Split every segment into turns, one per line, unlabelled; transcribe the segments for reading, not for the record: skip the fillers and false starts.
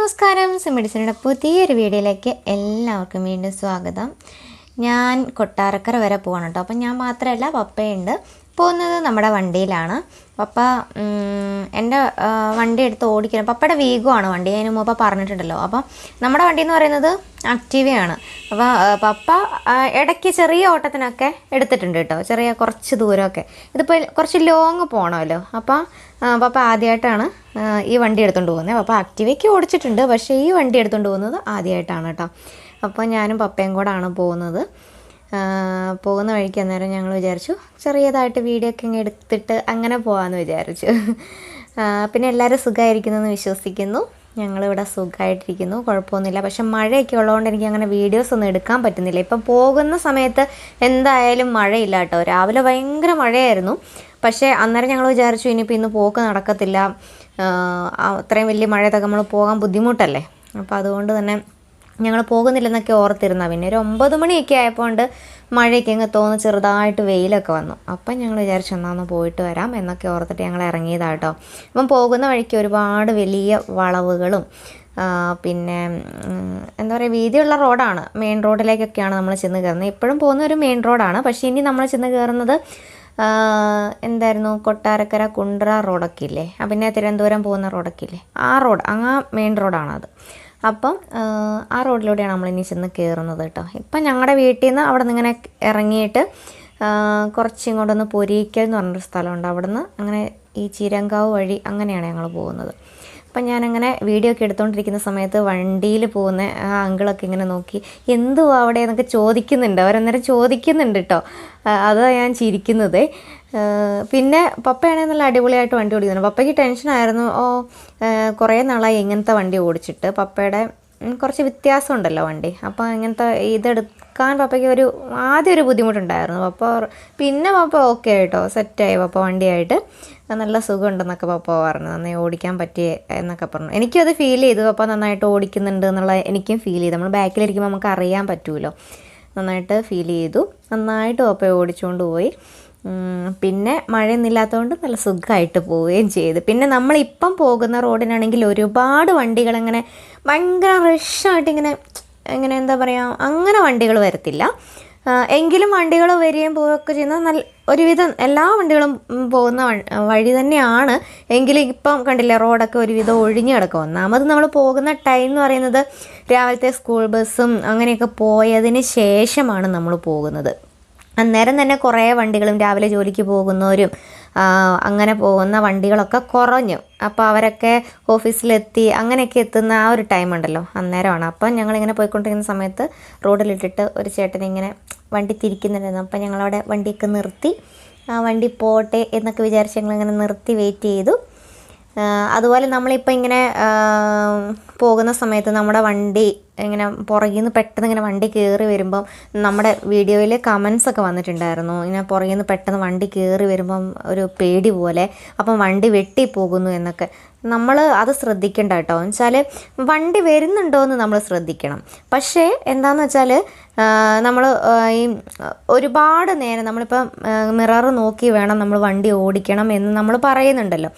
നമസ്കാരം. സിമിഡിസിനുടെ പുതിയൊരു വീഡിയോയിലേക്ക് എല്ലാവർക്കും വീണ്ടും സ്വാഗതം. ഞാൻ കൊട്ടാരക്കര വരെ പോകണം കേട്ടോ. അപ്പം ഞാൻ മാത്രമല്ല, പപ്പയുണ്ട്. പോകുന്നത് നമ്മുടെ വണ്ടിയിലാണ്. പപ്പ എൻ്റെ വണ്ടി എടുത്ത് ഓടിക്കണം. പപ്പയുടെ വീഗോ ആണ് വണ്ടി, അതിന് മുമ്പ് പറഞ്ഞിട്ടുണ്ടല്ലോ. അപ്പം നമ്മുടെ വണ്ടി എന്ന് പറയുന്നത് ആക്റ്റീവയാണ്. അപ്പോൾ പപ്പ ഇടയ്ക്ക് ചെറിയ ഓട്ടത്തിനൊക്കെ എടുത്തിട്ടുണ്ട് കേട്ടോ, ചെറിയ കുറച്ച് ദൂരമൊക്കെ. ഇതിപ്പോൾ കുറച്ച് ലോങ് പോകണമല്ലോ. അപ്പോൾ പപ്പ ആദ്യമായിട്ടാണ് ഈ വണ്ടി എടുത്തുകൊണ്ട് പോകുന്നത്. പപ്പ ആക്റ്റീവയ്ക്ക് ഓടിച്ചിട്ടുണ്ട്, പക്ഷേ ഈ വണ്ടി എടുത്തുകൊണ്ട് പോകുന്നത് ആദ്യമായിട്ടാണ് കേട്ടോ. അപ്പോൾ ഞാനും പപ്പയും കൂടെ ആണ് പോകുന്നത്. പോകുന്ന വഴിക്ക് അന്നേരം ഞങ്ങൾ വിചാരിച്ചു ചെറിയതായിട്ട് വീഡിയോ ഒക്കെ ഇങ്ങനെ എടുത്തിട്ട് അങ്ങനെ പോകാമെന്ന് വിചാരിച്ചു. പിന്നെ എല്ലാവരും സുഖമായിരിക്കുന്നെന്ന് വിശ്വസിക്കുന്നു. ഞങ്ങളിവിടെ സുഖമായിട്ടിരിക്കുന്നു, കുഴപ്പമൊന്നുമില്ല. പക്ഷെ മഴയൊക്കെ ഉള്ളതുകൊണ്ട് എനിക്ക് അങ്ങനെ വീഡിയോസ് ഒന്നും എടുക്കാൻ പറ്റുന്നില്ല. ഇപ്പം പോകുന്ന സമയത്ത് എന്തായാലും മഴയില്ല കേട്ടോ. രാവിലെ ഭയങ്കര മഴയായിരുന്നു. പക്ഷേ അന്നേരം ഞങ്ങൾ വിചാരിച്ചു ഇനിയിപ്പോൾ ഇന്ന് പോക്ക് നടക്കത്തില്ല, അത്രയും വലിയ മഴയത്തൊക്കെ നമ്മൾ പോകാൻ ബുദ്ധിമുട്ടല്ലേ. അപ്പോൾ അതുകൊണ്ട് തന്നെ ഞങ്ങൾ പോകുന്നില്ലെന്നൊക്കെ ഓർത്തിരുന്ന. പിന്നെ ഒരു 9 മണിയൊക്കെ ആയപ്പോൾ മഴയൊക്കെ അങ്ങ് തോന്നി, ചെറുതായിട്ട് വെയിലൊക്കെ വന്നു. അപ്പം ഞങ്ങൾ വിചാരിച്ചു എന്നാന്ന് പോയിട്ട് വരാം എന്നൊക്കെ ഓർത്തിട്ട് ഞങ്ങൾ ഇറങ്ങിയതാട്ടോ. അപ്പം പോകുന്ന വഴിക്ക് ഒരുപാട് വലിയ വളവുകളും പിന്നെ എന്താ പറയുക, വീതിയുള്ള റോഡാണ്. മെയിൻ റോഡിലേക്കൊക്കെയാണ് നമ്മൾ ചെന്ന് കയറുന്നത്. എപ്പോഴും പോകുന്ന ഒരു മെയിൻ റോഡാണ്. പക്ഷേ ഇനി നമ്മൾ ചെന്ന് കയറുന്നത് എന്തായിരുന്നു, കൊട്ടാരക്കര കുണ്ട്ര റോഡൊക്കെ ഇല്ലേ, പിന്നെ തിരുവനന്തപുരം പോകുന്ന റോഡൊക്കെ ഇല്ലേ, ആ റോഡ്, ആ മെയിൻ റോഡാണത്. അപ്പം ആ റോഡിലൂടെയാണ് നമ്മളിനി ചെന്ന് കയറുന്നത് കേട്ടോ. ഇപ്പം ഞങ്ങളുടെ വീട്ടിൽ നിന്ന് അവിടെ നിന്ന് ഇങ്ങനെ ഇറങ്ങിയിട്ട് കുറച്ചിങ്ങോട്ടൊന്ന് പൊരീക്കൽ എന്ന് പറഞ്ഞൊരു സ്ഥലമുണ്ട്. അവിടെ നിന്ന് അങ്ങനെ ഈ ചീരങ്കാവ് വഴി അങ്ങനെയാണ് ഞങ്ങൾ പോകുന്നത്. അപ്പം ഞാനങ്ങനെ വീഡിയോ ഒക്കെ എടുത്തുകൊണ്ടിരിക്കുന്ന സമയത്ത് വണ്ടിയിൽ പോകുന്ന ആ അങ്കിളൊക്കെ ഇങ്ങനെ നോക്കി എന്തുവാ അവിടെ എന്നൊക്കെ ചോദിക്കുന്നുണ്ട്. അവരന്നേരം ചോദിക്കുന്നുണ്ട് കേട്ടോ. അതാണ് ഞാൻ ചിരിക്കുന്നത്. പിന്നെ പപ്പയാണെങ്കിൽ നല്ല അടിപൊളിയായിട്ട് വണ്ടി ഓടിക്കുന്നു. പപ്പയ്ക്ക് ടെൻഷനായിരുന്നു, കുറേ നാളായി ഇങ്ങനത്തെ വണ്ടി ഓടിച്ചിട്ട്. പപ്പയുടെ കുറച്ച് വ്യത്യാസമുണ്ടല്ലോ വണ്ടി. അപ്പോൾ ഇങ്ങനത്തെ ഇതെടുക്കാൻ പപ്പയ്ക്ക് ആദ്യം ഒരു ബുദ്ധിമുട്ടുണ്ടായിരുന്നു. പിന്നെ പപ്പ ഓക്കെ ആയിട്ടോ, സെറ്റായി പപ്പ വണ്ടിയായിട്ട്. നല്ല സുഖമുണ്ടെന്നൊക്കെ പപ്പ പറഞ്ഞു, നന്നായി ഓടിക്കാൻ പറ്റിയേ എന്നൊക്കെ പറഞ്ഞു. എനിക്കും അത് ഫീൽ ചെയ്തു, പപ്പ നന്നായിട്ട് ഓടിക്കുന്നുണ്ട് എന്നുള്ള എനിക്കും ഫീൽ ചെയ്തു. നമ്മൾ ബാക്കിലിരിക്കുമ്പോൾ നമുക്ക് അറിയാൻ പറ്റുമല്ലോ. നന്നായിട്ട് ഫീൽ ചെയ്തു. നന്നായിട്ട് പപ്പ ഓടിച്ചുകൊണ്ട് പോയി. പിന്നെ മഴയൊന്നും ഇല്ലാത്തതുകൊണ്ട് നല്ല സുഖമായിട്ട് പോവുകയും ചെയ്തു. പിന്നെ നമ്മളിപ്പം പോകുന്ന റോഡിനാണെങ്കിൽ ഒരുപാട് വണ്ടികളങ്ങനെ ഭയങ്കര റഷായിട്ട് ഇങ്ങനെ എന്താ പറയുക, അങ്ങനെ വണ്ടികൾ വരത്തില്ല. എങ്കിലും വണ്ടികൾ വരികയും പോവുകയൊക്കെ ചെയ്യുന്ന ഒരുവിധം എല്ലാ വണ്ടികളും പോകുന്ന വഴി തന്നെയാണ്. എങ്കിലും ഇപ്പം കണ്ടില്ലേ, റോഡൊക്കെ ഒരുവിധം ഒഴിഞ്ഞു കിടക്കും. ഒന്നാമത് നമ്മൾ പോകുന്ന ടൈം എന്ന് പറയുന്നത് രാവിലത്തെ സ്കൂൾ ബസ്സും അങ്ങനെയൊക്കെ പോയതിന് ശേഷമാണ് നമ്മൾ പോകുന്നത്. അന്നേരം തന്നെ കുറേ വണ്ടികളും രാവിലെ ജോലിക്ക് പോകുന്നവരും അങ്ങനെ പോകുന്ന വണ്ടികളൊക്കെ കുറഞ്ഞു. അപ്പോൾ അവരൊക്കെ ഓഫീസിലെത്തി അങ്ങനെയൊക്കെ എത്തുന്ന ആ ഒരു ടൈം ഉണ്ടല്ലോ, അന്നേരമാണ്. അപ്പം ഞങ്ങളിങ്ങനെ പോയിക്കൊണ്ടിരിക്കുന്ന സമയത്ത് റോഡിലിട്ടിട്ട് ഒരു ചേട്ടനിങ്ങനെ വണ്ടി തിരിക്കുന്നുണ്ടായിരുന്നു. അപ്പം ഞങ്ങളവിടെ വണ്ടിയൊക്കെ നിർത്തി, ആ വണ്ടി പോട്ടെ എന്നൊക്കെ വിചാരിച്ച് ഞങ്ങളിങ്ങനെ നിർത്തി വെയിറ്റ് ചെയ്തു. അതുപോലെ നമ്മളിപ്പോൾ ഇങ്ങനെ പോകുന്ന സമയത്ത് നമ്മുടെ വണ്ടി ഇങ്ങനെ പുറകിൽ നിന്ന് പെട്ടെന്ന് ഇങ്ങനെ വണ്ടി കയറി വരുമ്പം നമ്മുടെ വീഡിയോയിൽ കമൻസ് ഒക്കെ വന്നിട്ടുണ്ടായിരുന്നു. ഇങ്ങനെ പുറകിൽ നിന്ന് പെട്ടെന്ന് വണ്ടി കയറി വരുമ്പം ഒരു പേടി പോലെ, അപ്പം വണ്ടി വെട്ടിപ്പോകുന്നു എന്നൊക്കെ. നമ്മൾ അത് ശ്രദ്ധിക്കേണ്ട കേട്ടോ. എന്ന് വെച്ചാൽ വണ്ടി വരുന്നുണ്ടോ എന്ന് നമ്മൾ ശ്രദ്ധിക്കണം. പക്ഷേ എന്താണെന്ന് വെച്ചാൽ നമ്മൾ ഈ ഒരുപാട് നേരം നമ്മളിപ്പം മിറർ നോക്കി വേണം നമ്മൾ വണ്ടി ഓടിക്കണം എന്ന് നമ്മൾ പറയുന്നുണ്ടല്ലോ.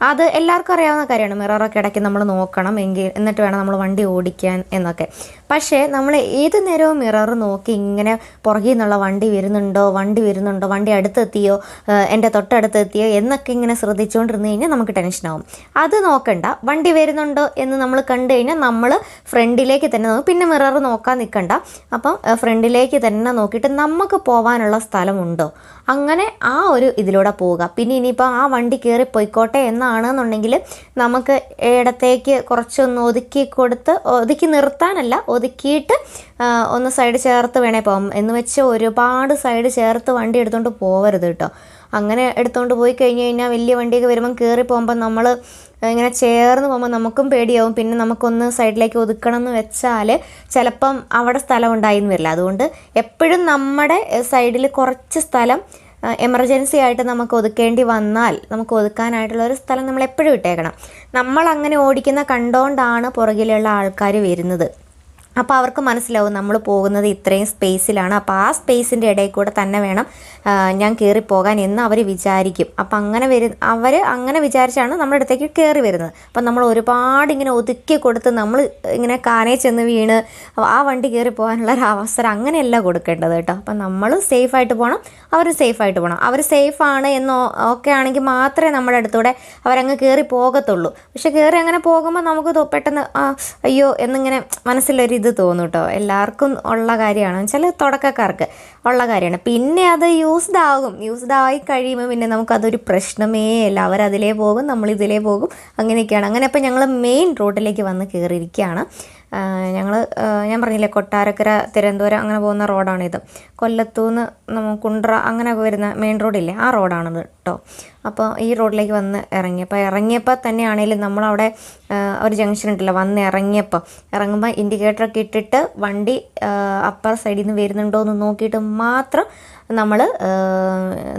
അത് എല്ലാവർക്കും അറിയാവുന്ന കാര്യമാണ്. മിററൊക്കെ ഇടയ്ക്ക് നമ്മൾ നോക്കണം, എന്നിട്ട് വേണം നമ്മൾ വണ്ടി ഓടിക്കാൻ എന്നൊക്കെ. പക്ഷേ നമ്മൾ ഏത് നേരവും മിറർ നോക്കി ഇങ്ങനെ പുറകിൽ നിന്നുള്ള വണ്ടി വരുന്നുണ്ടോ, വണ്ടി അടുത്തെത്തിയോ, എൻ്റെ തൊട്ടടുത്തെത്തിയോ എന്നൊക്കെ ഇങ്ങനെ ശ്രദ്ധിച്ചുകൊണ്ടിരുന്ന് കഴിഞ്ഞാൽ നമുക്ക് ടെൻഷനാവും. അത് നോക്കണ്ട. വണ്ടി വരുന്നുണ്ടോ എന്ന് നമ്മൾ കണ്ടു കഴിഞ്ഞാൽ നമ്മൾ ഫ്രണ്ടിലേക്ക് തന്നെ നോക്കും. പിന്നെ മിറർ നോക്കാൻ നിൽക്കണ്ട. അപ്പം ഫ്രണ്ടിലേക്ക് തന്നെ നോക്കിയിട്ട് നമുക്ക് പോകാനുള്ള സ്ഥലമുണ്ടോ, അങ്ങനെ ആ ഒരു ഇതിലൂടെ പോവുക. പിന്നെ ഇനിയിപ്പോൾ ആ വണ്ടി കയറി പോയിക്കോട്ടെ എന്നാണെന്നുണ്ടെങ്കിൽ നമുക്ക് ഇടത്തേക്ക് കുറച്ചൊന്ന് ഒതുക്കി നിർത്താനല്ല, ഒതുക്കിയിട്ട് ഒന്ന് സൈഡ് ചേർത്ത് വേണേൽ പോകാം. എന്ന് വെച്ച് ഒരുപാട് സൈഡ് ചേർത്ത് വണ്ടി എടുത്തുകൊണ്ട് പോകരുത് കേട്ടോ. അങ്ങനെ എടുത്തുകൊണ്ട് പോയി കഴിഞ്ഞ് കഴിഞ്ഞാൽ വലിയ വണ്ടിയൊക്കെ വരുമ്പം കയറി പോകുമ്പോൾ നമ്മൾ ഇങ്ങനെ ചേർന്ന് പോകുമ്പോൾ നമുക്കും പേടിയാവും. പിന്നെ നമുക്കൊന്ന് സൈഡിലേക്ക് ഒതുക്കണം എന്ന് വെച്ചാൽ ചിലപ്പം അവിടെ സ്ഥലം ഉണ്ടായിന്ന് വരില്ല. അതുകൊണ്ട് എപ്പോഴും നമ്മുടെ സൈഡിൽ കുറച്ച് സ്ഥലം എമർജൻസി ആയിട്ട് നമുക്ക് ഒതുക്കേണ്ടി വന്നാൽ നമുക്ക് ഒതുക്കാനായിട്ടുള്ള ഒരു സ്ഥലം നമ്മൾ എപ്പോഴും ഇട്ടേക്കണം. നമ്മൾ അങ്ങനെ ഓടിക്കുന്ന കണ്ടുകൊണ്ടാണ് പുറകിലുള്ള ആൾക്കാർ വരുന്നത്. അപ്പോൾ അവർക്ക് മനസ്സിലാവും നമ്മൾ പോകുന്നത് ഇത്രയും സ്പേസിലാണ്, അപ്പോൾ ആ സ്പേസിൻ്റെ ഇടയിൽ കൂടെ തന്നെ വേണം ഞാൻ കയറിപ്പോകാൻ എന്ന് അവർ വിചാരിക്കും. അപ്പം അങ്ങനെ അവർ അങ്ങനെ വിചാരിച്ചാണ് നമ്മുടെ അടുത്തേക്ക് കയറി വരുന്നത്. അപ്പം നമ്മൾ ഒരുപാട് ഇങ്ങനെ ഒതുക്കി കൊടുത്ത് നമ്മൾ ഇങ്ങനെ കാനേ ചെന്ന് വീണ് ആ വണ്ടി കയറി പോകാനുള്ള ഒരു അവസരം അങ്ങനെയല്ല കൊടുക്കേണ്ടത് കേട്ടോ. അപ്പം നമ്മൾ സേഫായിട്ട് പോകണം, അവർ സേഫായിട്ട് പോകണം. അവർ സേഫാണ് എന്ന് ഒക്കെ ആണെങ്കിൽ മാത്രമേ നമ്മുടെ അടുത്തൂടെ അവരങ്ങ് കയറി പോകത്തുള്ളൂ. പക്ഷെ കയറി അങ്ങനെ പോകുമ്പോൾ നമുക്ക് പെട്ടെന്ന് അയ്യോ എന്നിങ്ങനെ മനസ്സിലൊരു ഇത് തോന്നും കേട്ടോ. എല്ലാവർക്കും ഉള്ള കാര്യമാണ് വെച്ചാൽ തുടക്കക്കാർക്ക് ഉള്ള കാര്യമാണ്. പിന്നെ അത് യൂസ്ഡ് ആയി കഴിയുമ്പോൾ പിന്നെ നമുക്കതൊരു പ്രശ്നമേ അല്ല. അവരതിലേ പോകും, നമ്മളിതിലേ പോകും, അങ്ങനെയൊക്കെയാണ്. അങ്ങനെ അപ്പോൾ ഞങ്ങൾ മെയിൻ റോഡിലേക്ക് വന്ന് കയറിയിരിക്കുകയാണ്. ഞാൻ പറഞ്ഞില്ലേ കൊട്ടാരക്കര തിരുവനന്തപുരം അങ്ങനെ പോകുന്ന റോഡാണിത്. കൊല്ലത്തുനിന്ന് കുണ്ട്ര അങ്ങനെ വരുന്ന മെയിൻ റോഡില്ലേ, ആ റോഡാണിത് കേട്ടോ. അപ്പോൾ ഈ റോഡിലേക്ക് വന്ന് ഇറങ്ങിയപ്പോൾ തന്നെയാണെങ്കിലും നമ്മളവിടെ ഒരു ജംഗ്ഷൻ ഉണ്ടല്ലോ, വന്ന് ഇറങ്ങുമ്പോൾ ഇൻഡിക്കേറ്ററൊക്കെ ഇട്ടിട്ട് വണ്ടി അപ്പർ സൈഡിൽ നിന്ന് വരുന്നുണ്ടോ എന്ന് നോക്കിയിട്ട് മാത്രം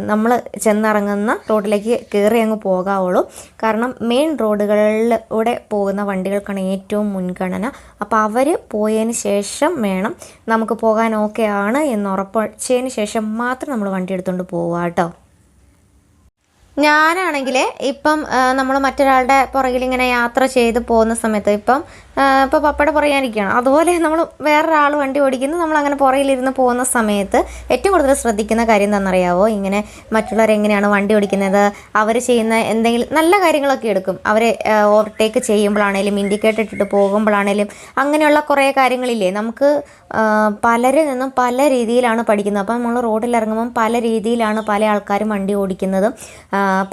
നമ്മൾ ചെന്നിറങ്ങുന്ന റോഡിലേക്ക് കയറി അങ്ങ് പോകാവുള്ളൂ. കാരണം മെയിൻ റോഡുകളിലൂടെ പോകുന്ന വണ്ടികൾക്കാണ് ഏറ്റവും മുൻഗണന. അപ്പോൾ അവർ പോയതിന് ശേഷം വേണം നമുക്ക് പോകാൻ ഓക്കെ ആണ് എന്ന് ഉറപ്പിച്ചതിന് ശേഷം മാത്രം നമ്മൾ വണ്ടി എടുത്തുകൊണ്ട് പോവുക കേട്ടോ. ഞാനാണെങ്കിൽ ഇപ്പം നമ്മൾ മറ്റൊരാളുടെ പുറകിൽ ഇങ്ങനെ യാത്ര ചെയ്ത് പോകുന്ന സമയത്ത് ഇപ്പോൾ പപ്പയുടെ പുറകിലിരിക്കുകയാണ്, അതുപോലെ നമ്മൾ വേറൊരാൾ വണ്ടി ഓടിക്കുന്നു, നമ്മളങ്ങനെ പുറകിലിരുന്ന് പോകുന്ന സമയത്ത് ഏറ്റവും കൂടുതൽ ശ്രദ്ധിക്കുന്ന കാര്യം എന്താണെന്നറിയാവോ? ഇങ്ങനെ മറ്റുള്ളവരെങ്ങനെയാണ് വണ്ടി ഓടിക്കുന്നത്, അവർ ചെയ്യുന്ന എന്തെങ്കിലും നല്ല കാര്യങ്ങളൊക്കെ എടുക്കും. അവരെ ഓവർടേക്ക് ചെയ്യുമ്പോഴാണേലും ഇൻഡിക്കേറ്റർ ഇട്ടിട്ട് പോകുമ്പോഴാണേലും അങ്ങനെയുള്ള കുറേ കാര്യങ്ങളില്ലേ, നമുക്ക് പലരിൽ നിന്നും പല രീതിയിലാണ് പഠിക്കുന്നത്. അപ്പം നമ്മൾ റോഡിലിറങ്ങുമ്പം പല രീതിയിലാണ് പല ആൾക്കാരും വണ്ടി ഓടിക്കുന്നതും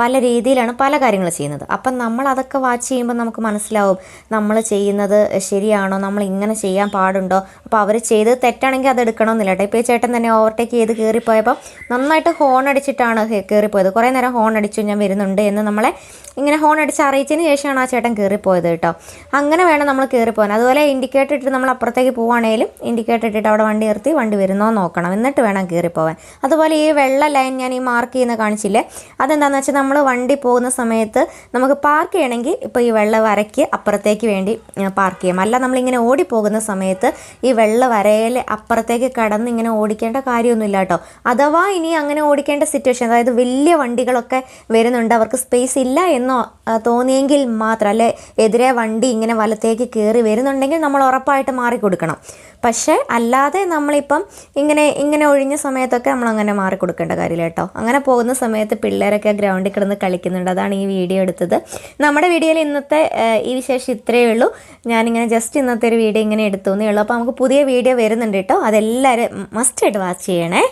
പല രീതിയിലാണ് പല കാര്യങ്ങൾ ചെയ്യുന്നത്. അപ്പം നമ്മൾ അതൊക്കെ വാച്ച് ചെയ്യുമ്പോൾ നമുക്ക് മനസ്സിലാവും നമ്മൾ ചെയ്യുന്നത് ശരിയാണോ, നമ്മൾ ഇങ്ങനെ ചെയ്യാൻ പാടുണ്ടോ. അപ്പോൾ അവർ ചെയ്ത് തെറ്റാണെങ്കിൽ അത് എടുക്കണമെന്നില്ല കേട്ടോ. ഇപ്പോൾ ഈ ചേട്ടൻ തന്നെ ഓവർടേക്ക് ചെയ്ത് കയറിപ്പോയപ്പോൾ നന്നായിട്ട് ഹോൺ അടിച്ചിട്ടാണ് കയറിപ്പോയത്. കുറേ നേരം ഹോൺ അടിച്ചു ഞാൻ വരുന്നുണ്ട് എന്ന് നമ്മളെ ഇങ്ങനെ ഹോൺ അടിച്ച് അറിയിച്ചതിന് ശേഷമാണ് ആ ചേട്ടൻ കയറിപ്പോയത് കേട്ടോ. അങ്ങനെ വേണം നമ്മൾ കയറിപ്പോകാൻ. അതുപോലെ ഇൻഡിക്കേറ്റർ ഇട്ടിട്ട് നമ്മൾ അപ്പുറത്തേക്ക് പോവുകയാണെങ്കിലും ഇൻഡിക്കേറ്റർ ഇട്ടിട്ട് അവിടെ വണ്ടി നിർത്തി വണ്ടി വരുന്നോ നോക്കണം, എന്നിട്ട് വേണം കയറിപ്പോകാൻ. അതുപോലെ ഈ വെള്ള ലൈൻ ഞാൻ ഈ മാർക്ക് ചെയ്യുന്ന കാണിച്ചില്ലേ, അതെന്താണെന്ന് വെച്ചാൽ നമ്മൾ വണ്ടി പോകുന്ന സമയത്ത് നമുക്ക് പാർക്ക് ചെയ്യണമെങ്കിൽ ഇപ്പോൾ ഈ വെള്ള വരയ്ക്ക് അപ്പുറത്തേക്ക് വേണ്ടി പാർക്ക് ചെയ്യാം. അല്ല നമ്മളിങ്ങനെ ഓടിപ്പോകുന്ന സമയത്ത് ഈ വെള്ള വരയിൽ അപ്പുറത്തേക്ക് കടന്ന് ഇങ്ങനെ ഓടിക്കേണ്ട കാര്യമൊന്നുമില്ല കേട്ടോ. അഥവാ ഇനി അങ്ങനെ ഓടിക്കേണ്ട സിറ്റുവേഷൻ, അതായത് വലിയ വണ്ടികളൊക്കെ വരുന്നുണ്ട്, അവർക്ക് സ്പേസ് ഇല്ല എന്നോ തോന്നിയെങ്കിൽ മാത്രം, അല്ലെ എതിരെ വണ്ടി ഇങ്ങനെ വലത്തേക്ക് കയറി വരുന്നുണ്ടെങ്കിൽ നമ്മൾ ഉറപ്പായിട്ട് മാറിക്കൊടുക്കണം. പക്ഷേ അല്ലാതെ നമ്മളിപ്പം ഇങ്ങനെ ഒഴിഞ്ഞ സമയത്തൊക്കെ നമ്മളങ്ങനെ മാറിക്കൊടുക്കേണ്ട കാര്യമില്ല കേട്ടോ. അങ്ങനെ പോകുന്ന സമയത്ത് പിള്ളേരൊക്കെ ഗ്രൗണ്ടിൽ കിടന്ന് കളിക്കുന്നുണ്ട്. അതാണ് ഈ വീഡിയോ എടുത്തത്. നമ്മുടെ വീഡിയോയിൽ ഇന്നത്തെ ഈ വിശേഷം ഇത്രയേ ഉള്ളൂ. ഞാനിങ്ങനെ ജസ്റ്റ് ഇന്നത്തെ ഒരു വീഡിയോ ഇങ്ങനെ എടുത്തു എന്നേ ഉള്ളൂ. അപ്പോൾ നമുക്ക് പുതിയ വീഡിയോ വരുന്നുണ്ട് കേട്ടോ. അതെല്ലാവരും മസ്റ്റായിട്ട് വാച്ച് ചെയ്യണേ.